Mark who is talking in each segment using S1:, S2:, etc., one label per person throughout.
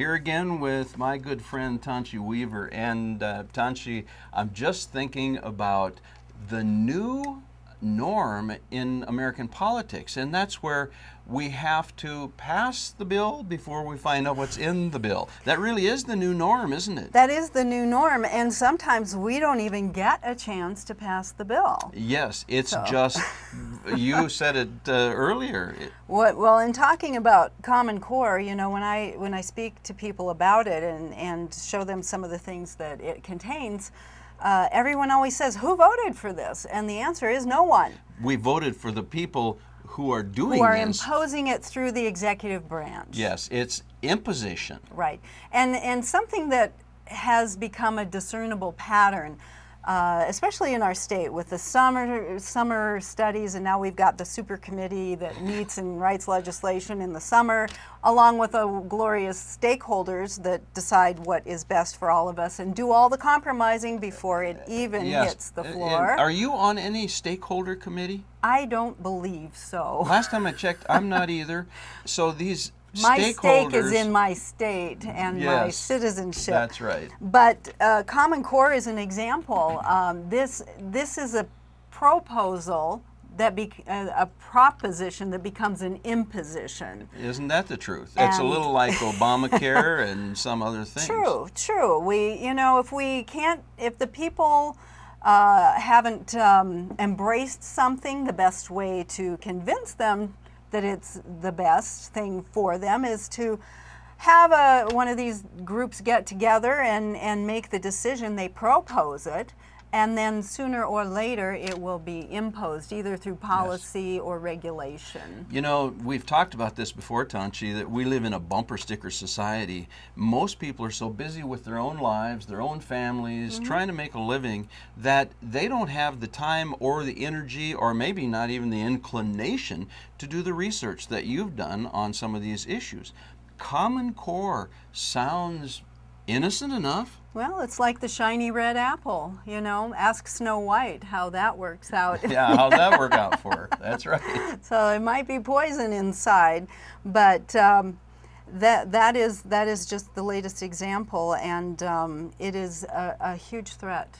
S1: here again with my good friend Tanchi Weaver. And Tanchi, I'm just thinking about the new norm in American politics, and that's where we have to pass the bill before we find out what's in the bill. That really is the new norm, isn't it?
S2: That is the new norm, and sometimes we don't even get a chance to pass the bill.
S1: Yes, it's just, you said it earlier.
S2: Well, in talking about Common Core, you know, when I speak to people about it and show them some of the things that it contains, everyone always says, who voted for this? And the answer is no one.
S1: We voted for the people who are doing
S2: who are
S1: this.
S2: imposing it through the executive branch.
S1: Yes, it's imposition.
S2: Right. And something that has become a discernible pattern, especially in our state with the summer studies, and now we've got the super committee that meets and writes legislation in the summer, along with the glorious stakeholders that decide what is best for all of us and do all the compromising before it even hits the floor.
S1: Are you on any stakeholder committee?
S2: I don't believe so.
S1: Last time I checked, I'm not either. So these
S2: my
S1: stakeholders,
S2: stake is in my state and my citizenship.
S1: That's right.
S2: But Common Core is an example. This is a proposal that a proposition that becomes an imposition.
S1: Isn't that the truth? It's a little like Obamacare and some other things.
S2: True. If the people haven't embraced something, the best way to convince them that it's the best thing for them is to have one of these groups get together and make the decision. They propose it, and then sooner or later it will be imposed either through policy or regulation.
S1: You know, we've talked about this before, Tanchi, that we live in a bumper sticker society. Most people are so busy with their own lives, their own families, trying to make a living, that they don't have the time or the energy, or maybe not even the inclination, to do the research that you've done on some of these issues. Common Core sounds innocent enough.
S2: Well, it's like the shiny red apple, you know. Ask Snow White how that works out.
S1: Yeah, how'd that work out for her? That's right.
S2: So it might be poison inside, but that is just the latest example, and it is a huge threat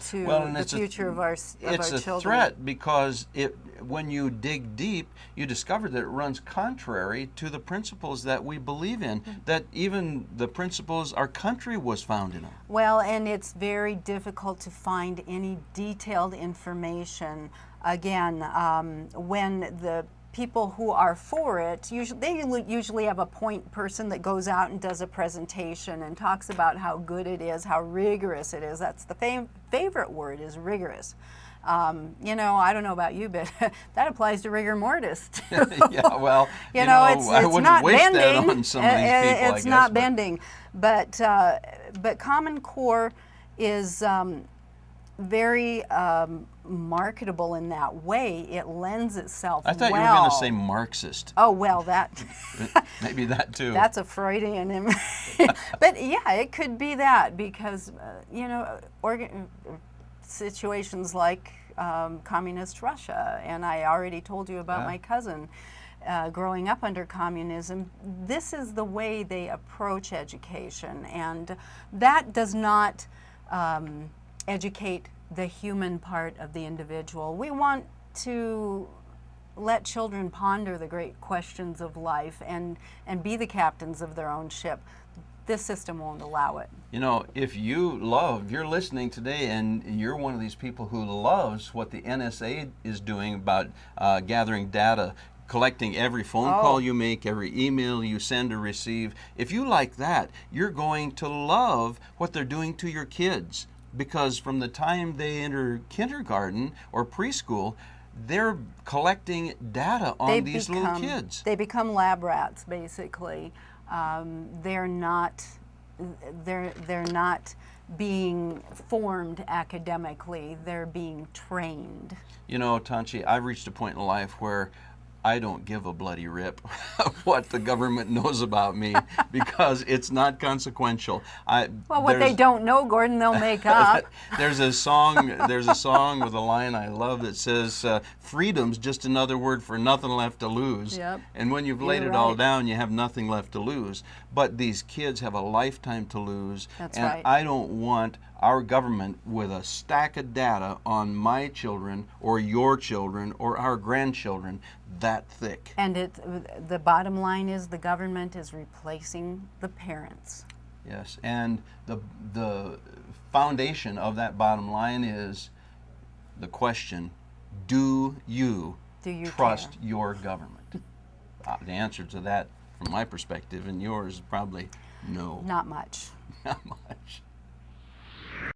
S2: to the future of our children.
S1: It's a threat because when you dig deep, you discover that it runs contrary to the principles that we believe in, that even the principles our country was founded on.
S2: Well, and it's very difficult to find any detailed information. Again, when the people who are for it, they usually have a point person that goes out and does a presentation and talks about how good it is, how rigorous it is. That's the favorite word, is rigorous. You know, I don't know about you, but that applies to rigor mortis too.
S1: Yeah, well,
S2: you know,
S1: I
S2: it's
S1: wouldn't
S2: not
S1: wish
S2: bending.
S1: that on some of these people,
S2: it's not bending, but Common Core is very marketable in that way. It lends itself
S1: I thought
S2: well.
S1: you were going to say Marxist.
S2: Oh, well, that
S1: maybe that too.
S2: That's a Freudian. But yeah, it could be that, because you know, situations like communist Russia, and I already told you about my cousin growing up under communism. This is the way they approach education, and that does not educate the human part of the individual. We want to let children ponder the great questions of life and be the captains of their own ship. This system won't allow it.
S1: You know, if you're listening today and you're one of these people who loves what the NSA is doing about gathering data, collecting every phone call you make, every email you send or receive, if you like that, you're going to love what they're doing to your kids. Because from the time they enter kindergarten or preschool, they're collecting data on these little kids.
S2: They become lab rats, basically. They're not being formed academically. They're being trained.
S1: You know, Tanchi, I've reached a point in life where I don't give a bloody rip what the government knows about me because it's not consequential.
S2: Well, what they don't know, Gordon, they'll make up.
S1: There's a song with a line I love that says, freedom's just another word for nothing left to lose.
S2: Yep.
S1: And when you've laid it all down, you have nothing left to lose. But these kids have a lifetime to lose.
S2: That's
S1: and
S2: right.
S1: I don't want our government with a stack of data on my children or your children or our grandchildren that thick.
S2: And the bottom line is the government is replacing the parents.
S1: Yes, and the foundation of that bottom line is the question, do you trust
S2: care?
S1: your government? The answer to that, from my perspective and yours, is probably no.
S2: Not much.
S1: Not much.